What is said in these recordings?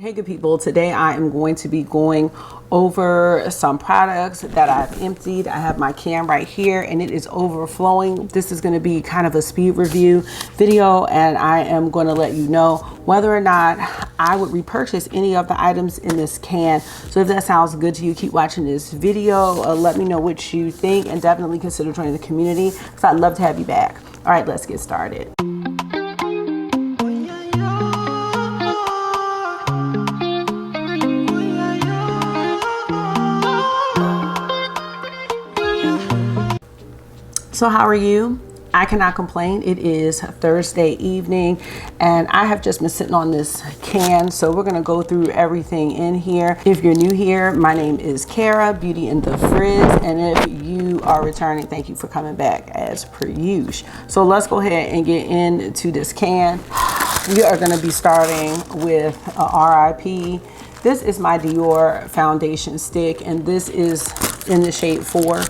Hey good people, today I am going to be going over some products that I've emptied. I have my can right here and it is overflowing. This is going to be kind of a speed review video and I am going to let you know whether or not I would repurchase any of the items in this can. So if that sounds good to you, keep watching this video. Let me know what you think and definitely consider joining the community because I'd love to have you back. All right, let's get started. So how are you? I cannot complain. It is Thursday evening and I have just been sitting on this can. So we're gonna go through everything in here. If you're new here, my name is Kara, Beauty and the Frizz. And if you are returning, thank you for coming back as per usual. So let's go ahead and get into this can. We are gonna be starting with RIP. This is my Dior foundation stick and this is in the shade 4.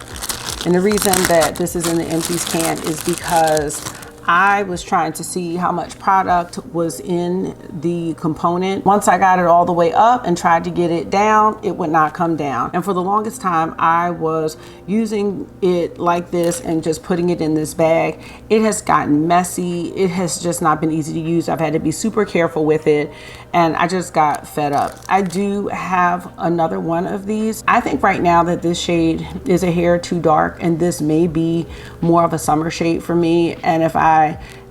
And the reason that this is in the Empties can is because I was trying to see how much product was in the component. Once I got it all the way up and tried to get it down, it would not come down. And for the longest time, I was using it like this and just putting it in this bag. It has gotten messy. It has just not been easy to use. I've had to be super careful with it and I just got fed up. I do have another one of these. I think right now that this shade is a hair too dark and this may be more of a summer shade for me. And if I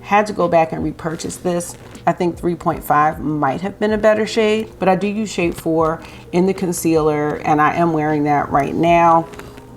had to go back and repurchase this, I think 3.5 might have been a better shade, but I do use shade 4 in the concealer and I am wearing that right now.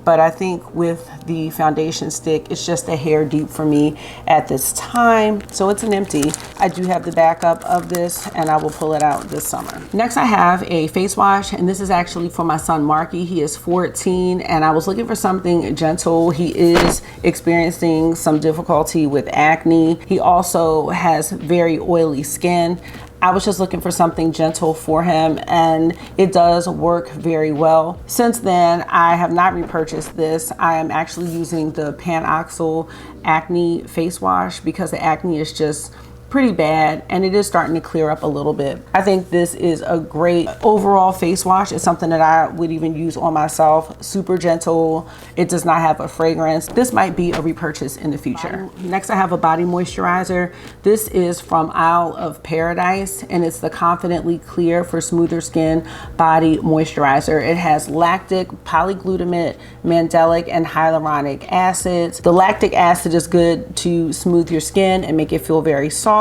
But I think with the foundation stick, it's just a hair deep for me at this time. So it's an empty. I do have the backup of this and I will pull it out this summer. Next, I have a face wash and this is actually for my son, Marky. He is 14 and I was looking for something gentle. He is experiencing some difficulty with acne. He also has very oily skin. I was just looking for something gentle for him and it does work very well. Since then, I have not repurchased this. I am actually using the Panoxyl Acne Face Wash because the acne is just pretty bad and it is starting to clear up a little bit. I think this is a great overall face wash. It's something that I would even use on myself. Super gentle. It does not have a fragrance. This might be a repurchase in the future. Next, I have a body moisturizer. This is from Isle of Paradise and it's the Confidently Clear for Smoother Skin Body Moisturizer. It has lactic, polyglutamate, mandelic, and hyaluronic acids. The lactic acid is good to smooth your skin and make it feel very soft.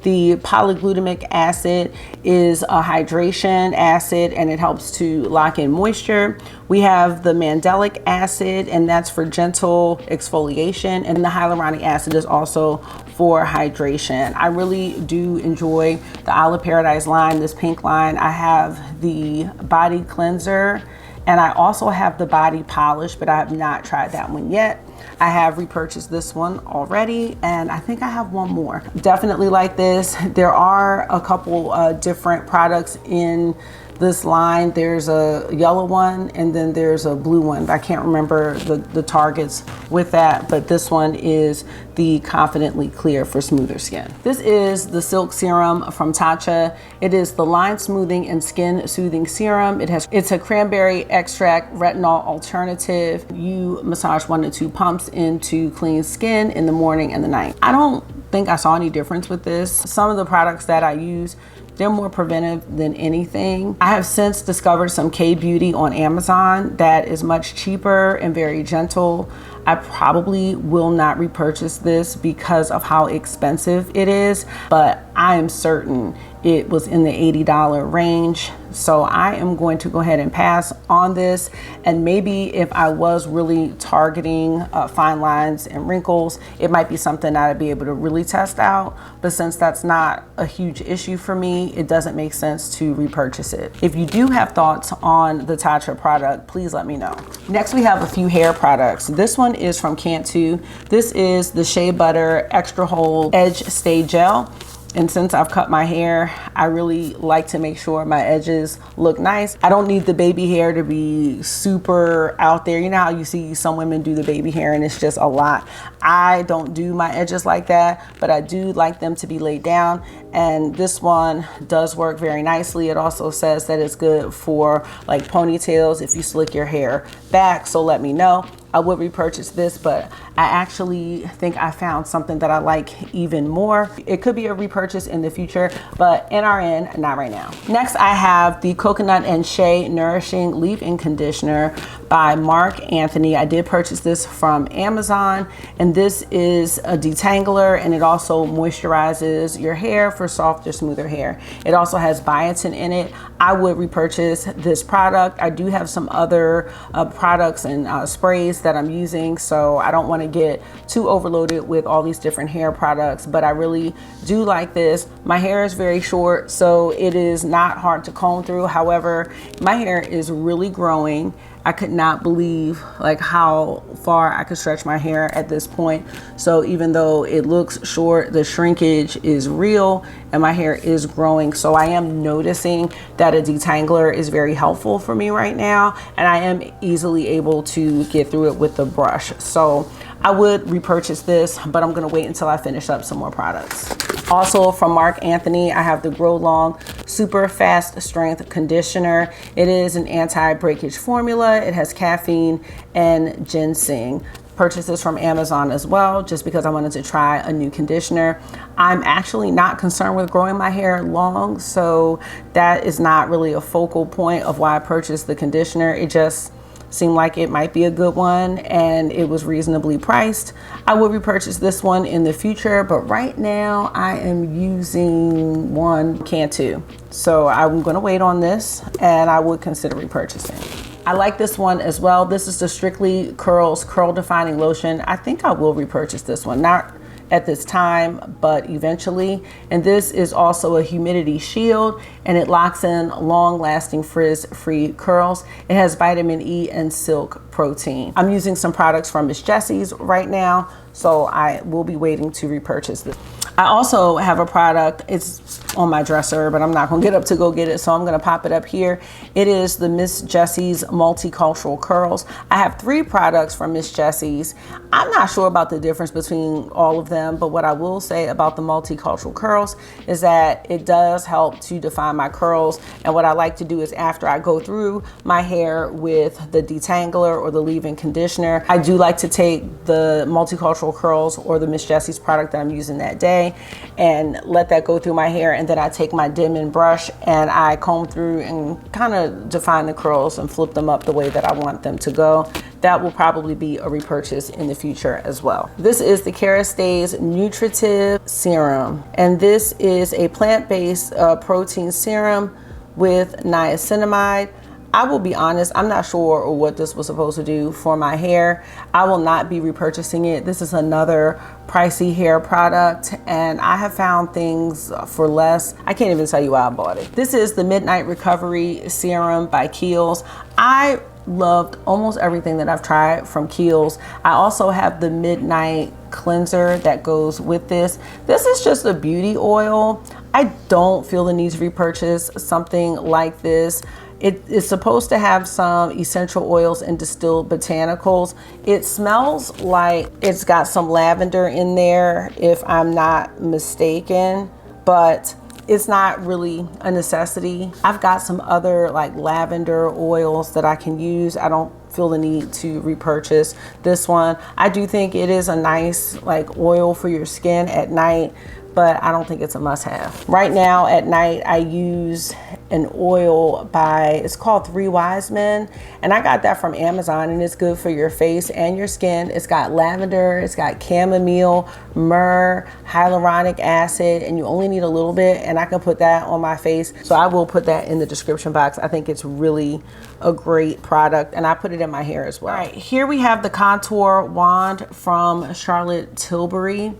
The polyglutamate acid is a hydration acid and it helps to lock in moisture. We have the mandelic acid and that's for gentle exfoliation, and the hyaluronic acid is also for hydration. I really do enjoy the Isle of Paradise line, this pink line. I have the body cleanser and I also have the body polish, but I have not tried that one yet. I have repurchased this one already and I think I have one more. Definitely like this. There are a couple different products in this line. There's a yellow one and then there's a blue one. I can't remember the targets with that, but this one is the Confidently Clear for Smoother Skin. This is the Silk Serum from Natasha. It is the line smoothing and skin soothing serum. It's a cranberry extract retinol alternative. You massage 1 to 2 pumps into clean skin in the morning and the night. I don't think I saw any difference with this. Some of the products that I use, they're more preventive than anything. I have since discovered some K-Beauty on Amazon that is much cheaper and very gentle. I probably will not repurchase this because of how expensive it is, but I am certain it was in the $80 range. So I am going to go ahead and pass on this. And maybe if I was really targeting fine lines and wrinkles, it might be something I'd be able to really test out. But since that's not a huge issue for me, it doesn't make sense to repurchase it. If you do have thoughts on the Natasha product, please let me know. Next, we have a few hair products. This one is from Cantu. This is the Shea Butter Extra Hold Edge Stay Gel. And since I've cut my hair, I really like to make sure my edges look nice. I don't need the baby hair to be super out there. You know how you see some women do the baby hair and it's just a lot. I don't do my edges like that, but I do like them to be laid down. and this one does work very nicely. It also says that it's good for like ponytails if you slick your hair back, so let me know. I would repurchase this, but I actually think I found something that I like even more. It could be a repurchase in the future, but NRN, not right now. Next, I have the Coconut and Shea Nourishing Leave-In Conditioner by Marc Anthony. I did purchase this from Amazon, and this is a detangler, and it also moisturizes your hair for softer, smoother hair. It also has biotin in it. I would repurchase this product. I do have some other products and sprays that I'm using, so I don't want to get too overloaded with all these different hair products, but I really do like this. My hair is very short, so it is not hard to comb through. However, my hair is really growing. I could not believe like how far I could stretch my hair at this point. So even though it looks short, the shrinkage is real and my hair is growing. So I am noticing that a detangler is very helpful for me right now, and I am easily able to get through it with the brush. So I would repurchase this, but I'm gonna wait until I finish up some more products. Also from Marc Anthony, I have the Grow Long Super Fast Strength Conditioner. It is an anti-breakage formula. It has caffeine and ginseng. Purchased this from Amazon as well, just because I wanted to try a new conditioner. I'm actually not concerned with growing my hair long, so that is not really a focal point of why I purchased the conditioner. It just seemed like it might be a good one, and it was reasonably priced. I will repurchase this one in the future, but right now I am using one can too. So I'm gonna wait on this, and I would consider repurchasing. I like this one as well. This is the Strictly Curls Curl Defining Lotion. I think I will repurchase this one. Not at this time, but eventually. And this is also a humidity shield, and it locks in long-lasting frizz-free curls. It has vitamin E and silk protein. I'm using some products from Miss Jessie's right now, so I will be waiting to repurchase this. I also have a product, it's on my dresser, but I'm not gonna get up to go get it, so I'm gonna pop it up here. It is the Miss Jessie's Multicultural Curls. I have 3 products from Miss Jessie's. I'm not sure about the difference between all of them, but what I will say about the Multicultural Curls is that it does help to define my curls. And what I like to do is after I go through my hair with the detangler or the leave-in conditioner, I do like to take the Multicultural Curls or the Miss Jessie's product that I'm using that day and let that go through my hair, and then I take my dim-in brush and I comb through and kind of define the curls and flip them up the way that I want them to go. That will probably be a repurchase in the future as well. This is the Kerastase Nutritive Serum, and this is a plant-based protein serum with niacinamide. I will be honest, I'm not sure what this was supposed to do for my hair. I will not be repurchasing it. This is another pricey hair product, and I have found things for less. I can't even tell you why I bought it. This is the Midnight Recovery Serum by Kiehl's. I loved almost everything that I've tried from Kiehl's. I also have the Midnight Cleanser that goes with this. This is just a beauty oil. I don't feel the need to repurchase something like this. It is supposed to have some essential oils and distilled botanicals. It smells like it's got some lavender in there, if I'm not mistaken, but it's not really a necessity. I've got some other like lavender oils that I can use. I don't feel the need to repurchase this one. I do think it is a nice like oil for your skin at night, but I don't think it's a must-have. Right now at night, I use an oil by, it's called 3 Wise Men, and I got that from Amazon, and it's good for your face and your skin. It's got lavender, it's got chamomile, myrrh, hyaluronic acid, and you only need a little bit, and I can put that on my face. So I will put that in the description box. I think it's really a great product, and I put it in my hair as well. All right, here we have the Contour Wand from Charlotte Tilbury.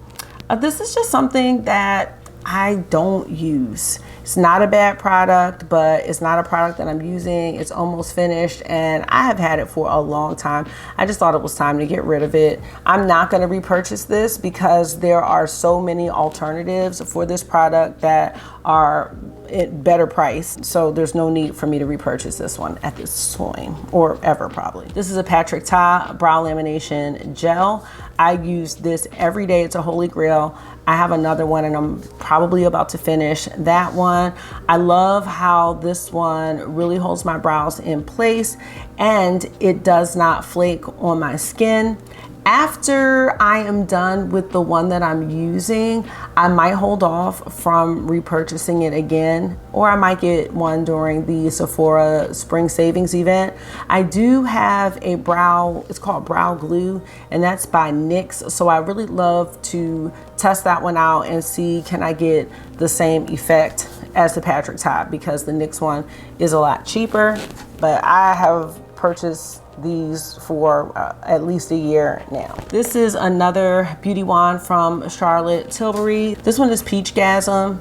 This is just something that I don't use. It's not a bad product, but it's not a product that I'm using. It's almost finished, and I have had it for a long time. I just thought it was time to get rid of it. I'm not going to repurchase this because there are so many alternatives for this product that are at better price, so there's no need for me to repurchase this one at this point, or ever probably. This is a Patrick Ta brow lamination gel. I use this every day. It's a holy grail. I have another one and I'm probably about to finish that one. I love how this one really holds my brows in place and it does not flake on my skin. After I am done with the one that I'm using, I might hold off from repurchasing it again, or I might get one during the Sephora Spring Savings event. I do have a brow, it's called Brow Glue, and that's by NYX. So I really love to test that one out and see, can I get the same effect as the Patrick Ta, because the NYX one is a lot cheaper, but I have purchased these for at least a year now. This is another beauty wand from Charlotte Tilbury. This one is Peachgasm.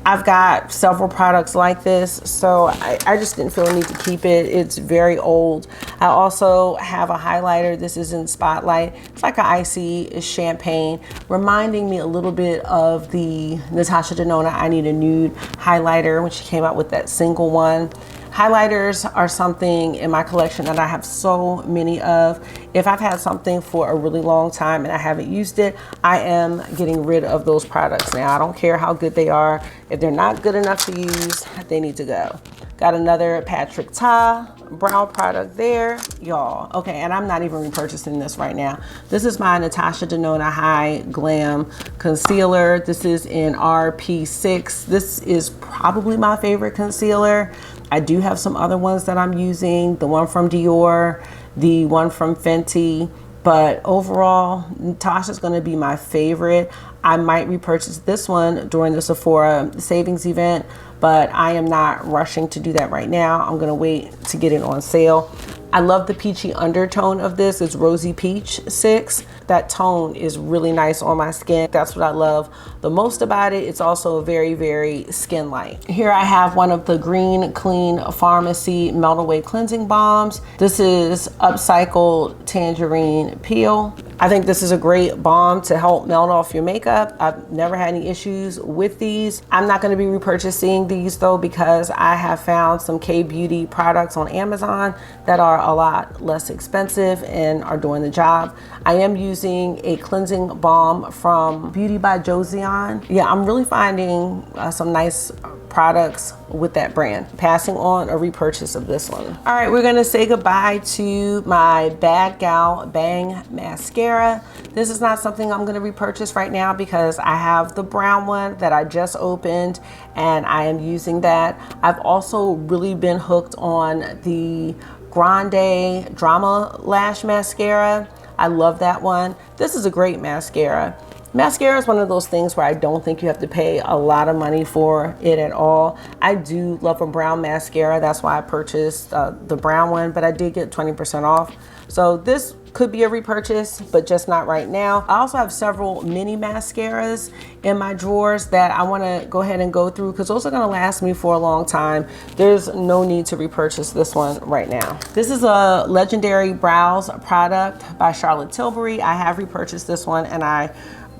I've got several products like this, so I just didn't feel a need to keep it. It's very old. I also have a highlighter. This is in Spotlight. It's like an icy champagne, reminding me a little bit of the Natasha Denona I Need a Nude highlighter when she came out with that single one. Highlighters are something in my collection that I have so many of. If I've had something for a really long time and I haven't used it, I am getting rid of those products now. I don't care how good they are. If they're not good enough to use, they need to go. Got another Patrick Ta brow product there, y'all. Okay, and I'm not even repurchasing this right now. This is my Natasha Denona High Glam Concealer. This is in RP6. This is probably my favorite concealer. I do have some other ones that I'm using, the one from Dior, the one from Fenty, but overall, Natasha's gonna be my favorite. I might repurchase this one during the Sephora savings event, but I am not rushing to do that right now. I'm gonna wait to get it on sale. I love the peachy undertone of this. It's Rosy Peach 6. That tone is really nice on my skin. That's what I love the most about it. It's also very, very skin light. Here I have one of the Green Clean Pharmacy Melt Away Cleansing Balms. This is Upcycled Tangerine Peel. I think this is a great balm to help melt off your makeup. I've never had any issues with these. I'm not gonna be repurchasing these though, because I have found some K-Beauty products on Amazon that are a lot less expensive and are doing the job. I am using a cleansing balm from Beauty by Josiane. Yeah, I'm really finding some nice products with that brand. Passing on a repurchase of this one. All right, we're gonna say goodbye to my Bad Gal Bang Mascara. This is not something I'm gonna repurchase right now because I have the brown one that I just opened and I am using that. I've also really been hooked on the Grande Drama Lash Mascara. I love that one. This is a great mascara. Mascara is one of those things where I don't think you have to pay a lot of money for it at all. I do love a brown mascara. That's why I purchased the brown one, but I did get 20% off. So this could be a repurchase, but just not right now. I also have several mini mascaras in my drawers that I wanna go ahead and go through because those are gonna last me for a long time. There's no need to repurchase this one right now. This is a Legendary Brows product by Charlotte Tilbury. I have repurchased this one and I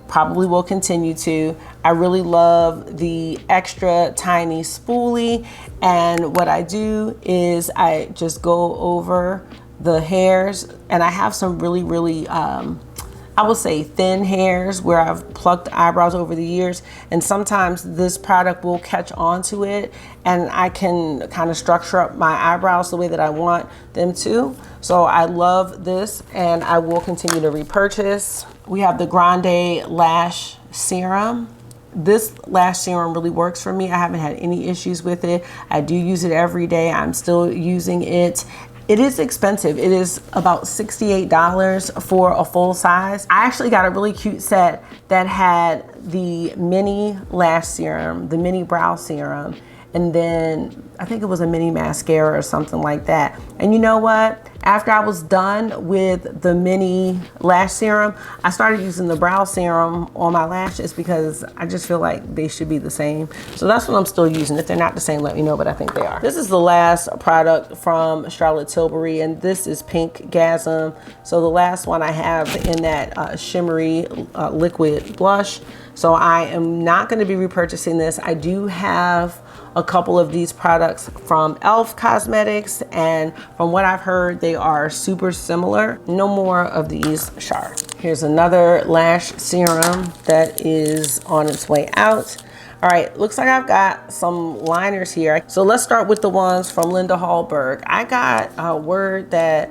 probably will continue to. I really love the extra tiny spoolie, and what I do is I just go over the hairs, and I have some really I would say thin hairs where I've plucked eyebrows over the years, and sometimes this product will catch onto it and I can kind of structure up my eyebrows the way that I want them to. So I love this and I will continue to repurchase. We have the Grande Lash Serum. This lash serum really works for me. I haven't had any issues with it. I do use it every day. I'm still using it. It is expensive. It is about $68 for a full size. I actually got a really cute set that had the mini lash serum, the mini brow serum, and then I think it was a mini mascara or something like that. And you know what? After I was done with the mini lash serum, I started using the brow serum on my lashes because I just feel like they should be the same. So that's what I'm still using. If they're not the same, let me know, but I think they are. This is the last product from Charlotte Tilbury, and this is Pink Gasm. So the last one I have in that shimmery liquid blush. So I am not going to be repurchasing this. I do have a couple of these products from e.l.f. Cosmetics, and from what I've heard, they are super similar. No more of these, Char. Here's another lash serum that is on its way out. All right, looks like I've got some liners here. So let's start with the ones from Linda Hallberg. I got a word that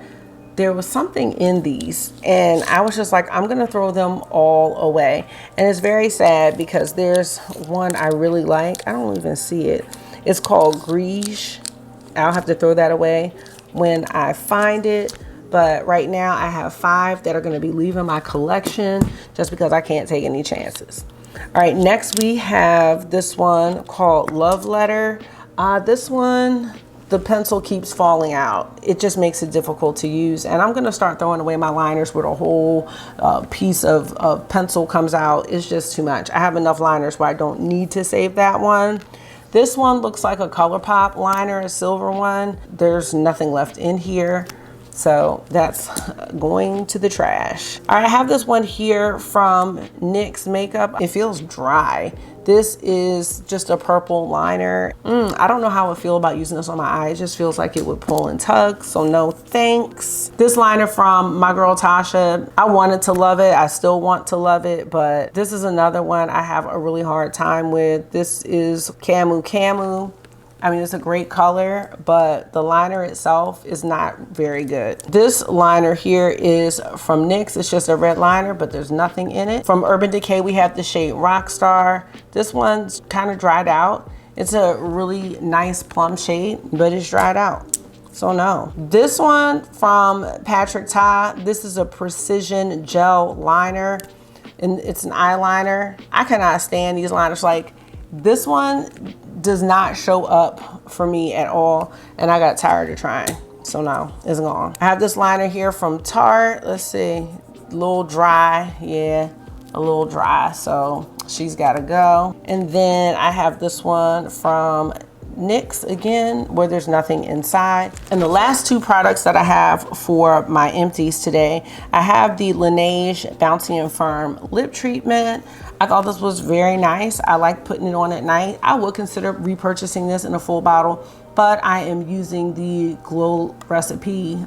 there was something in these, and I was just like, I'm gonna throw them all away. And it's very sad because there's one I really like. I don't even see it. It's called Greige. I'll have to throw that away when I find it. But right now I have 5 that are gonna be leaving my collection just because I can't take any chances. All right, next we have this one called Love Letter. This one, the pencil keeps falling out. It just makes it difficult to use. And I'm gonna start throwing away my liners where a whole piece of pencil comes out. It's just too much. I have enough liners where I don't need to save that one. This one looks like a ColourPop liner, a silver one. There's nothing left in here. So that's going to the trash. All right, I have this one here from NYX Makeup. It feels dry. This is just a purple liner. I don't know how I would feel about using this on my eye. It just feels like it would pull and tug, so no thanks. This liner from my girl Tasha, I wanted to love it. I still want to love it, but this is another one I have a really hard time with. This is Camu Camu. I mean, it's a great color, but the liner itself is not very good. This liner here is from NYX. It's just a red liner, but there's nothing in it. From Urban Decay, we have the shade Rockstar. This one's kind of dried out. It's a really nice plum shade, but it's dried out. So no. This one from Patrick Ta, this is a precision gel liner, and it's an eyeliner. I cannot stand these liners. Like, this one does not show up for me at all, and I got tired of trying. So no, it's gone. I have this liner here from Tarte. Let's see, a little dry. Yeah, a little dry, so she's gotta go. And then I have this one from NYX again, where there's nothing inside. And the last 2 products that I have for my empties today, I have the Laneige Bouncy and Firm lip treatment. I thought this was very nice. I like putting it on at night. I would consider repurchasing this in a full bottle, but I am using the Glow Recipe.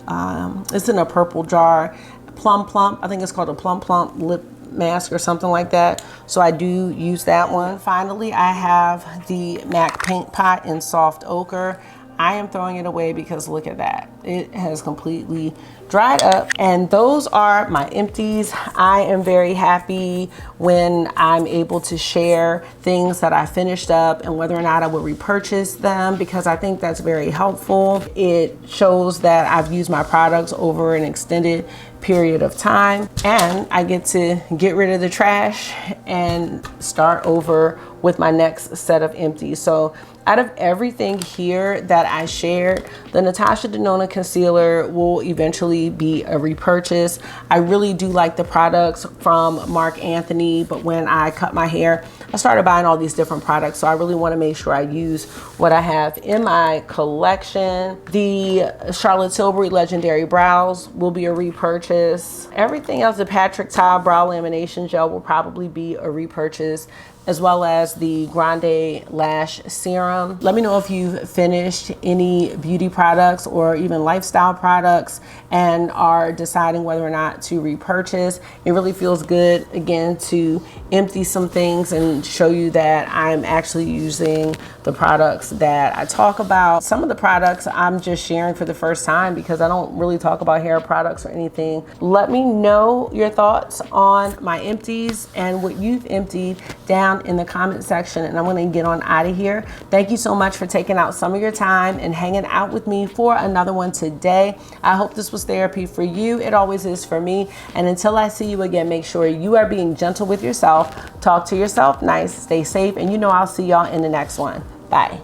It's in a purple jar. Plum Plump, I think it's called a Plum Plump lip mask or something like that. So I do use that one. Finally, I have the MAC Paint Pot in Soft Ochre. I am throwing it away because look at that. It has completely dried up. And those are my empties. I am very happy when I'm able to share things that I finished up and whether or not I will repurchase them, because I think that's very helpful. It shows that I've used my products over an extended period of time, and I get to get rid of the trash and start over with my next set of empties. So out of everything here that I shared, the Natasha Denona concealer will eventually be a repurchase. I really do like the products from Marc Anthony, but when I cut my hair, I started buying all these different products. So I really want to make sure I use what I have in my collection. The Charlotte Tilbury Legendary Brows will be a repurchase. Everything else, the Patrick Ta Brow Lamination Gel will probably be a repurchase, as well as the Grande Lash Serum. Let me know if you've finished any beauty products or even lifestyle products and are deciding whether or not to repurchase. It really feels good, again, to empty some things and show you that I'm actually using the products that I talk about. Some of the products I'm just sharing for the first time because I don't really talk about hair products or anything. Let me know your thoughts on my empties and what you've emptied down in the comment section, and I'm going to get on out of here. Thank you so much for taking out some of your time and hanging out with me for another one today. I hope this was therapy for you. It always is for me. And until I see you again, make sure you are being gentle with yourself. Talk to yourself nice, stay safe, and you know I'll see y'all in the next one. Bye.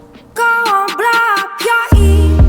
I eat.